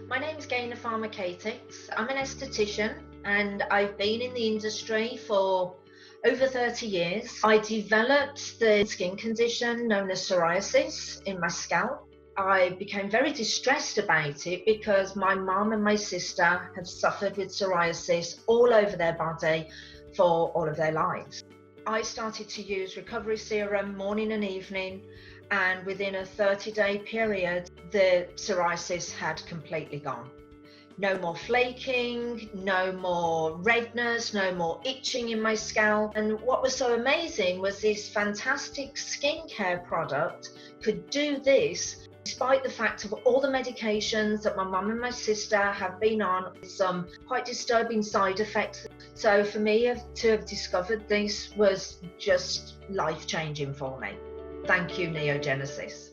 My name is Gaynor Pharmacatics. I'm an esthetician and I've been in the industry for over 30 years. I developed the skin condition known as psoriasis in my scalp. I became very distressed about it because my mum and my sister have suffered with psoriasis all over their body for all of their lives. I started to use recovery serum morning and evening, and within a 30-day period, the psoriasis had completely gone. No more flaking, no more redness, no more itching in my scalp. And what was so amazing was this fantastic skincare product could do this despite the fact of all the medications that my mum and my sister have been on, some quite disturbing side effects. So for me to have discovered this was just life-changing for me. Thank you, NeoGenesis.